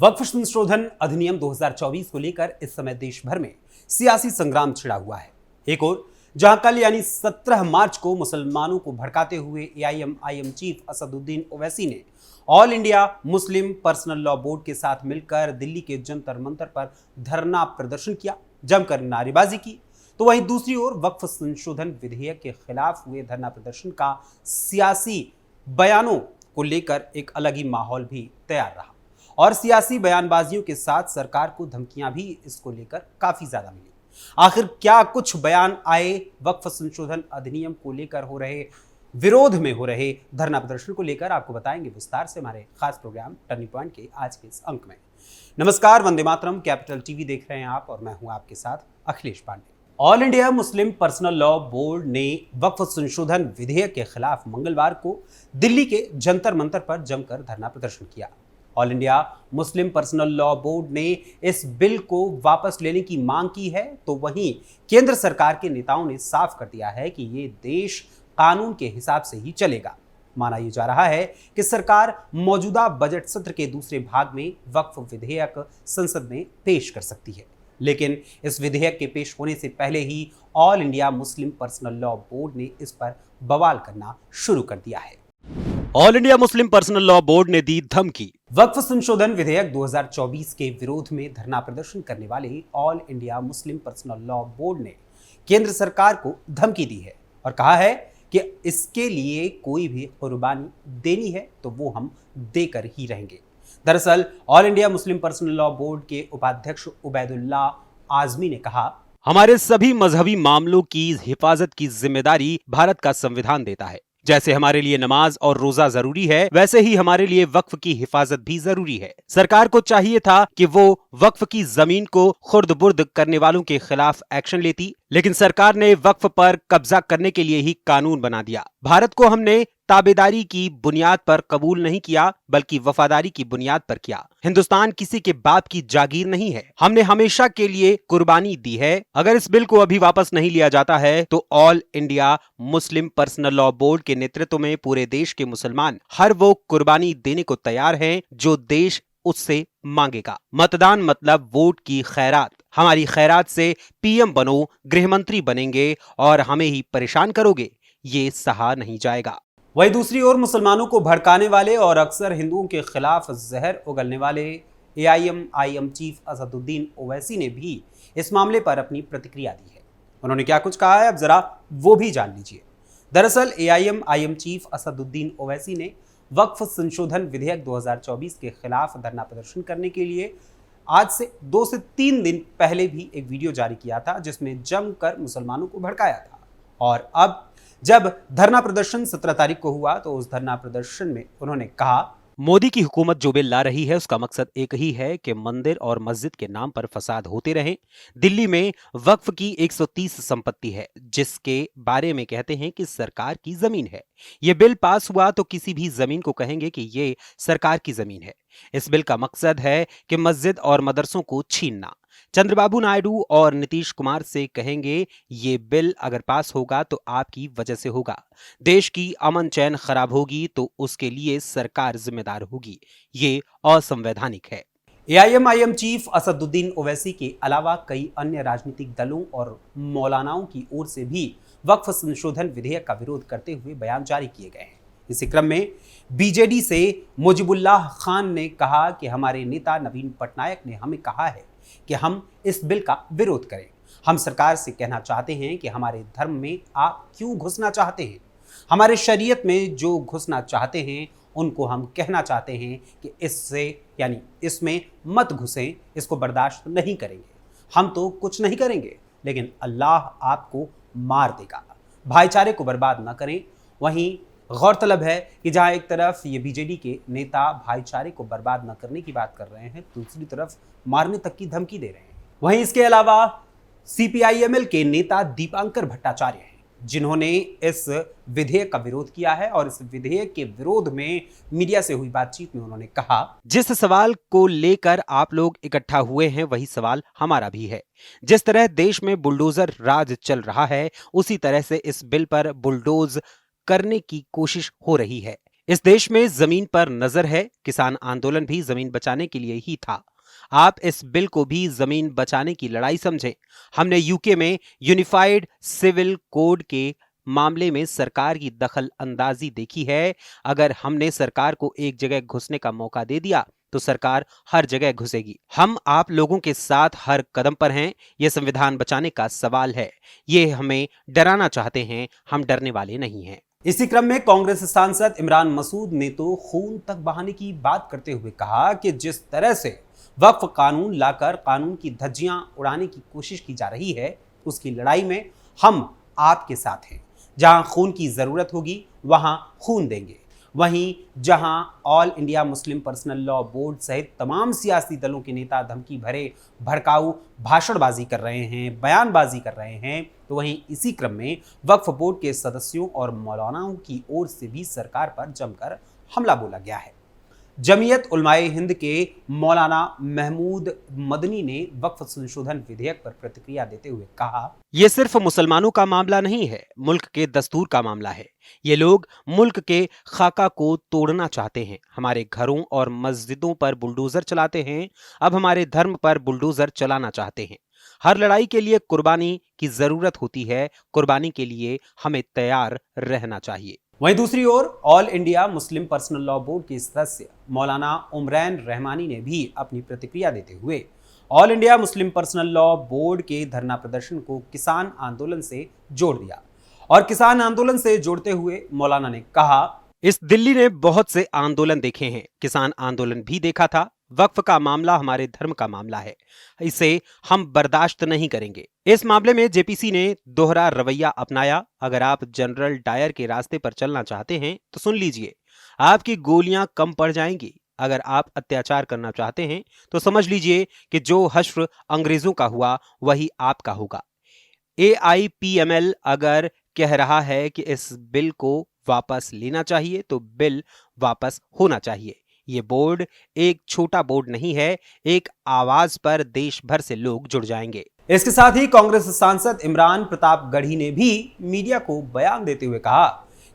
वक्फ संशोधन अधिनियम 2024 को लेकर इस समय देश भर में सियासी संग्राम छिड़ा हुआ है। एक ओर जहां कल यानी 17 मार्च को मुसलमानों को भड़काते हुए एआईएमआईएम चीफ असदुद्दीन ओवैसी ने all India Muslim personal law board के साथ मिलकर दिल्ली के जंतर मंतर पर धरना प्रदर्शन किया, जमकर नारेबाजी की, तो वहीं दूसरी ओर वक्फ संशोधन विधेयक के खिलाफ हुए धरना प्रदर्शन का सियासी बयानों को लेकर एक अलग ही माहौल भी तैयार रहा और सियासी बयानबाजियों के साथ सरकार को धमकियां भी इसको लेकर काफी ज्यादा मिली। आखिर क्या कुछ बयान आए वक्फ संशोधन अधिनियम को लेकर हो रहे विरोध में हो रहे धरना प्रदर्शन को लेकर, आपको बताएंगे विस्तार से हमारे खास प्रोग्राम टर्निंग पॉइंट के आज के इस अंक में। नमस्कार, वंदे मातरम, कैपिटल टीवी देख रहे हैं आप और मैं हूं आपके साथ Akhilesh Pandey. All India Muslim personal law board ने वक्फ संशोधन विधेयक के खिलाफ मंगलवार को दिल्ली के जंतर मंतर पर जमकर धरना प्रदर्शन किया। All India Muslim personal law board ने इस बिल को वापस लेने की मांग की है, तो वहीं केंद्र सरकार के नेताओं ने साफ कर दिया है कि ये देश कानून के हिसाब से ही चलेगा। माना यह जा रहा है कि सरकार मौजूदा बजट सत्र के दूसरे भाग में वक्फ विधेयक संसद में पेश कर सकती है, लेकिन इस विधेयक के पेश होने से पहले ही all India Muslim personal law board ने इस पर बवाल करना शुरू कर दिया है। All India Muslim personal law board ने दी धमकी। वक्फ संशोधन विधेयक 2024 के विरोध में धरना प्रदर्शन करने वाले all India Muslim personal law board ने केंद्र सरकार को धमकी दी है और कहा है कि इसके लिए कोई भी कुर्बानी देनी है तो वो हम देकर ही रहेंगे। दरअसल all India Muslim personal law board के उपाध्यक्ष उबैदुल्लाह आजमी ने कहा, हमारे सभी मजहबी मामलों की हिफाजत की जिम्मेदारी भारत का संविधान देता है। जैसे हमारे लिए नमाज और रोजा जरूरी है, वैसे ही हमारे लिए वक्फ की हिफाजत भी जरूरी है। सरकार को चाहिए था कि वो वक्फ की जमीन को खुर्द बुर्द करने वालों के खिलाफ एक्शन लेती, लेकिन सरकार ने वक्फ पर कब्जा करने के लिए ही कानून बना दिया। भारत को हमने ताबेदारी की बुनियाद पर कबूल नहीं किया, बल्कि वफादारी की बुनियाद पर किया। हिंदुस्तान किसी के बाप की जागीर नहीं है, हमने हमेशा के लिए कुर्बानी दी है। अगर इस बिल को अभी वापस नहीं लिया जाता है तो all India Muslim personal law board के नेतृत्व में पूरे देश के मुसलमान हर वो कुर्बानी देने को तैयार हैं जो देश उससे मांगेगा। मतदान मतलब वोट की खैरात। हमारी खैरात से पीएम बनो, गृह मंत्री बनेंगे और हमें ही परेशान करोगे, ये सहा नहीं जाएगा। वहीं दूसरी ओर मुसलमानों को भड़काने वाले और अक्सर हिंदुओं के खिलाफ जहर उगलने वाले एआईएमआईएम चीफ असदुद्दीन ओवैसी ने भी इस मामले पर अपनी प्रतिक्रिया दी है। उन्होंने क्या कुछ कहा है, अब जरा वो भी जान लीजिए। दरअसल एआईएमआईएम चीफ असदुद्दीन ओवैसी ने वक्फ संशोधन विधेयक 2024 के खिलाफ धरना प्रदर्शन करने के लिए आज से 2 से 3 दिन पहले भी एक वीडियो जारी किया था, जिसमें जमकर मुसलमानों को भड़काया था। और अब जब धरना प्रदर्शन 17 तारीख को हुआ तो उस धरना प्रदर्शन में उन्होंने कहा, मोदी की हुकूमत जो बिल ला रही है उसका मकसद एक ही है कि मंदिर और मस्जिद के नाम पर फसाद होते रहें। दिल्ली में वक्फ की 130 संपत्ति है, जिसके बारे में कहते हैं कि सरकार की जमीन है। ये बिल पास हुआ तो किसी भी जमीन को कहेंगे कि ये सरकार की जमीन है। इस बिल का मकसद है कि मस्जिद और मदरसों को छीनना। चंद्रबाबू नायडू और नीतीश कुमार से कहेंगे ये बिल अगर पास होगा तो आपकी वजह से होगा। देश की अमन चैन खराब होगी तो उसके लिए सरकार जिम्मेदार होगी। ये असंवैधानिक है। एआईएमआईएम चीफ असदुद्दीन ओवैसी के अलावा कई अन्य राजनीतिक दलों और मौलानाओं की ओर से भी वक्फ संशोधन विधेयक का विरोध करते हुए बयान जारी किए गए हैं। इसी क्रम में बीजेडी से मुजिबुल्लाह खान ने कहा कि हमारे नेता नवीन पटनायक ने हमें कहा है कि हम इस बिल का विरोध करें। हम सरकार से कहना चाहते हैं कि हमारे धर्म में आप क्यों घुसना चाहते हैं। हमारे शरीयत में जो घुसना चाहते हैं उनको हम कहना चाहते हैं कि इससे यानी इसमें मत घुसें, इसको बर्दाश्त नहीं करेंगे। हम तो कुछ नहीं करेंगे, लेकिन अल्लाह आपको मार देगा। भाईचारे को बर्बाद न करें। वहीं गौरतलब है कि जहां एक तरफ ये बीजेडी के नेता भाईचारे को बर्बाद न करने की बात कर रहे हैं, दूसरी तरफ मारने तक की धमकी दे रहे हैं। वहीं इसके अलावा सीपीआईएमएल के नेता दीपांकर भट्टाचार्य हैं, जिन्होंने इस विधेयक का विरोध किया है और इस विधेयक के विरोध में मीडिया से हुई बातचीत में उन्होंने कहा, जिस सवाल को लेकर आप लोग इकट्ठा हुए हैं वही सवाल हमारा भी है। जिस तरह देश में बुलडोजर राज चल रहा है, उसी तरह से इस बिल पर बुलडोज करने की कोशिश हो रही है। इस देश में जमीन पर नजर है, किसान आंदोलन भी जमीन बचाने के लिए ही था। आप इस बिल को भी जमीन बचाने की लड़ाई समझें। हमने यूके में यूनिफाइड सिविल कोड के मामले में सरकार की दखल अंदाजी देखी है। अगर हमने सरकार को एक जगह घुसने का मौका दे दिया तो सरकार हर जगह घुसेगी। हम आप लोगों के साथ हर कदम पर हैं। यह संविधान बचाने का सवाल है। ये हमें डराना चाहते हैं, हम डरने वाले नहीं हैं। इसी क्रम में कांग्रेस सांसद इमरान मसूद ने तो खून तक बहाने की बात करते हुए कहा कि जिस तरह से वक्फ कानून लाकर कानून की धज्जियां उड़ाने की कोशिश की जा रही है, उसकी लड़ाई में हम आपके साथ हैं। जहां खून की जरूरत होगी वहां खून देंगे। वहीं जहां all India Muslim personal law board सहित तमाम सियासी दलों के नेता धमकी भरे भड़काऊ भाषणबाजी कर रहे हैं, बयानबाजी कर रहे हैं, तो वहीं इसी क्रम में वक्फ बोर्ड के सदस्यों और मौलानाओं की ओर से भी सरकार पर जमकर हमला बोला गया है। जमीयत उलमाए हिंद के मौलाना महमूद मदनी ने वक्फ संशोधन विधेयक पर प्रतिक्रिया देते हुए कहा, यह सिर्फ मुसलमानों का मामला नहीं है, मुल्क के दस्तूर का मामला है। ये लोग मुल्क के खाका को तोड़ना चाहते हैं, हमारे घरों और मस्जिदों पर बुलडोजर चलाते हैं, अब हमारे धर्म पर बुलडोजर चलाना चाहते हैं। हर लड़ाई के लिए कुर्बानी की जरूरत होती है, कुर्बानी के लिए हमें तैयार रहना चाहिए। वहीं दूसरी ओर all India Muslim personal law board के सदस्य मौलाना उमरैन रहमानी ने भी अपनी प्रतिक्रिया देते हुए all India Muslim personal law board के धरना प्रदर्शन को किसान आंदोलन से जोड़ दिया। और किसान आंदोलन से जोड़ते हुए मौलाना ने कहा, इस दिल्ली ने बहुत से आंदोलन देखे हैं, किसान आंदोलन भी देखा था। वक्फ का मामला हमारे धर्म का मामला है, इसे हम बर्दाश्त नहीं करेंगे। इस मामले में जेपीसी ने दोहरा रवैया अपनाया। अगर आप जनरल डायर के रास्ते पर चलना चाहते हैं तो सुन लीजिए, आपकी गोलियां कम पड़ जाएंगी। अगर आप अत्याचार करना चाहते हैं तो समझ लीजिए कि जो हश्र अंग्रेजों का हुआ वही आपका होगा। AIPML अगर कह रहा है कि इस बिल को वापस लेना चाहिए तो बिल वापस होना चाहिए। ये बोर्ड एक छोटा बोर्ड नहीं है, एक आवाज पर देश भर से लोग जुड़ जाएंगे। इसके साथ ही कांग्रेस सांसद इमरान प्रताप गढ़ी ने भी मीडिया को बयान देते हुए कहा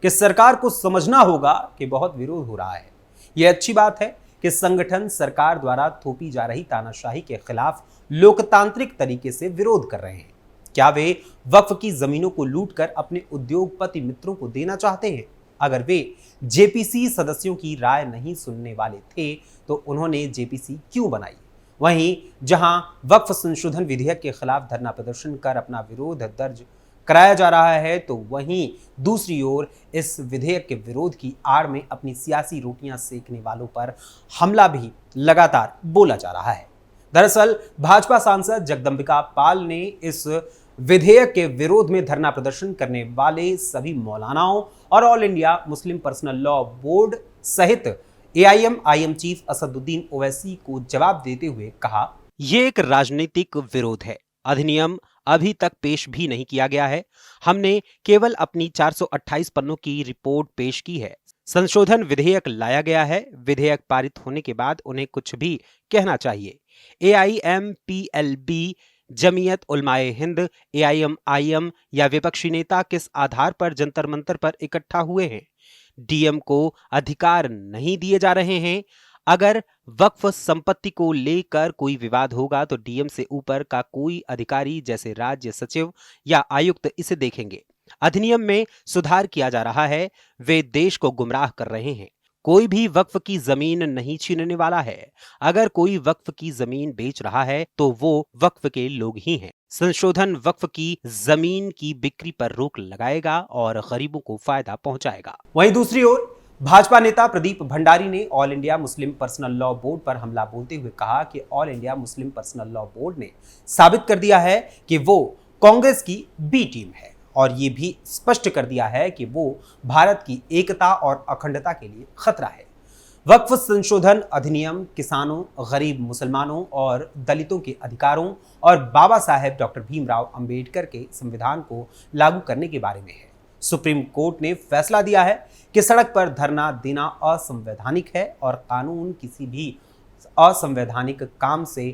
कि सरकार को समझना होगा कि बहुत विरोध हो रहा है। यह अच्छी बात है कि संगठन सरकार द्वारा थोपी जा रही तानाशाही के खिलाफ लोकतांत्रिक तरीके से विरोध कर रहे हैं। क्या वे वक्फ की जमीनों को लूटकर अपने उद्योगपति मित्रों को देना चाहते हैं? अगर वे जेपीसी सदस्यों की राय नहीं सुनने वाले थे तो उन्होंने जेपीसी क्यों बनाई? वहीं जहां वक्फ संशोधन विधेयक के खिलाफ धरना प्रदर्शन कर अपना विरोध दर्ज कराया जा रहा है, तो वहीं दूसरी ओर इस विधेयक के विरोध की आड़ में अपनी सियासी रोटियां सेकने वालों पर हमला भी लगातार बोला जा रहा है। दरअसल भाजपा सांसद जगदंबिका पाल ने इस विधेयक के विरोध में धरना प्रदर्शन करने वाले सभी मौलानाओं और all India Muslim personal law board सहित AIM चीफ असदुद्दीन ओवैसी को जवाब देते हुए कहा, यह एक राजनीतिक विरोध है। अधिनियम अभी तक पेश भी नहीं किया गया है। हमने केवल अपनी 428 पन्नों की रिपोर्ट पेश की है। संशोधन विधेयक लाया गया है। विधेयक पारित होने के बाद उन्हें कुछ भी कहना चाहिए। AIMPLB, जमीयत उलमाए हिंद, AIM या विपक्षी नेता किस आधार पर जंतर मंतर पर इकट्ठा हुए हैं? DM को अधिकार नहीं दिए जा रहे हैं। अगर वक्फ संपत्ति को लेकर कोई विवाद होगा तो DM से ऊपर का कोई अधिकारी जैसे राज्य सचिव या आयुक्त इसे देखेंगे। अधिनियम में सुधार किया जा रहा है। वे देश को गुमराह कर रहे हैं। कोई भी वक्फ की जमीन नहीं छीनने वाला है। अगर कोई वक्फ की जमीन बेच रहा है तो वो वक्फ के लोग ही हैं। संशोधन वक्फ की जमीन की बिक्री पर रोक लगाएगा और गरीबों को फायदा पहुंचाएगा। वहीं दूसरी ओर भाजपा नेता प्रदीप भंडारी ने all India Muslim personal law board पर हमला बोलते हुए कहा कि all India Muslim personal law board ने साबित कर दिया है कि वो कांग्रेस की बी टीम है और ये भी स्पष्ट कर दिया है कि वो भारत की एकता और अखंडता के लिए खतरा है। वक्फ संशोधन अधिनियम किसानों, गरीब मुसलमानों और दलितों के अधिकारों और बाबा साहेब डॉक्टर भीमराव अंबेडकर के संविधान को लागू करने के बारे में है। सुप्रीम कोर्ट ने फैसला दिया है कि सड़क पर धरना देना असंवैधानिक है और कानून किसी भी असंवैधानिक काम से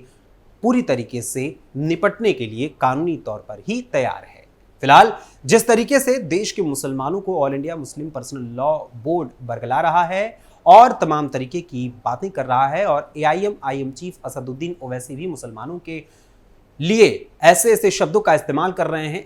पूरी तरीके से निपटने के लिए कानूनी तौर पर ही तैयार है। फिलहाल जिस तरीके से देश के मुसलमानों को all India Muslim personal law board बरगला रहा है और तमाम तरीके की बातें कर रहा है, और AIM चीफ असदुद्दीन ओवैसी भी मुसलमानों के लिए ऐसे ऐसे शब्दों का इस्तेमाल कर रहे हैं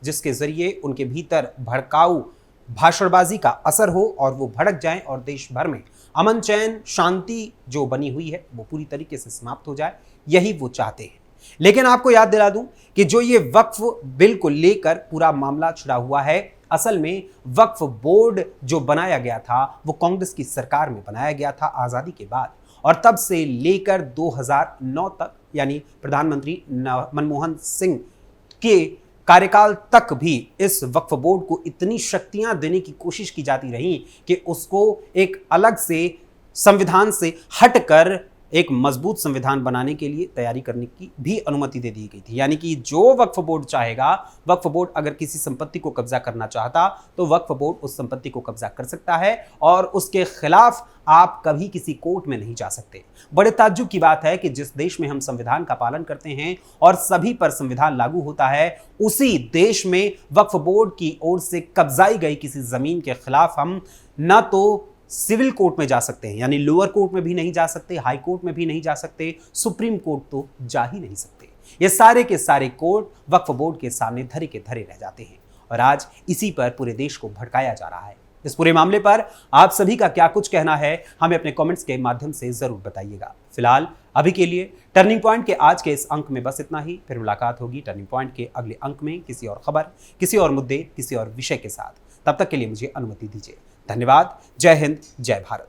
जिसके जरिए उनके भीतर भड़काऊ भाषणबाजी का असर हो और वो भड़क जाएं और देश भर में अमन चैन शांति जो बनी हुई है वो पूरी तरीके से समाप्त हो जाए, यही वो चाहते हैं। लेकिन आपको याद दिला दूं कि जो ये वक्फ बिल को लेकर पूरा मामला छिड़ा हुआ है, असल में वक्फ बोर्ड जो बनाया गया था वो कांग्रेस की सरकार में बनाया गया था आजादी के बाद, और तब से लेकर 2009 तक यानी प्रधानमंत्री मनमोहन सिंह के कार्यकाल तक भी इस वक्फ बोर्ड को इतनी शक्तियां देने की कोशिश की जाती रही कि उसको एक अलग से संविधान से हटकर एक मजबूत संविधान बनाने के लिए तैयारी करने की भी अनुमति दे दी गई थी। यानी कि जो वक्फ बोर्ड चाहेगा, वक्फ बोर्ड अगर किसी संपत्ति को कब्जा करना चाहता तो वक्फ बोर्ड उस संपत्ति को कब्जा कर सकता है और उसके खिलाफ आप कभी किसी कोर्ट में नहीं जा सकते। बड़े ताज्जुब की बात है कि जिस देश में हम संविधान का पालन करते हैं और सभी पर संविधान लागू होता है, उसी देश में वक्फ बोर्ड की ओर से कब्जाई गई किसी जमीन के खिलाफ हम न तो सिविल कोर्ट में जा सकते हैं, यानी लोअर कोर्ट में भी नहीं जा सकते, हाई कोर्ट में भी नहीं जा सकते, सुप्रीम कोर्ट तो जा ही नहीं सकते। ये सारे के सारे कोर्ट वक्फ बोर्ड के सामने धरे के धरे रह जाते हैं और आज इसी पर पूरे देश को भड़काया जा रहा है। इस पूरे मामले पर आप सभी का क्या कुछ कहना है, हमें अपने कमेंट्स के माध्यम से जरूर बताइएगा। फिलहाल अभी के लिए टर्निंग पॉइंट के आज के इस अंक में बस इतना ही। फिर मुलाकात होगी टर्निंग पॉइंट के अगले अंक में किसी और खबर, किसी और मुद्दे, किसी और विषय के साथ। तब तक के लिए मुझे अनुमति दीजिए। धन्यवाद। जय हिंद, जय भारत।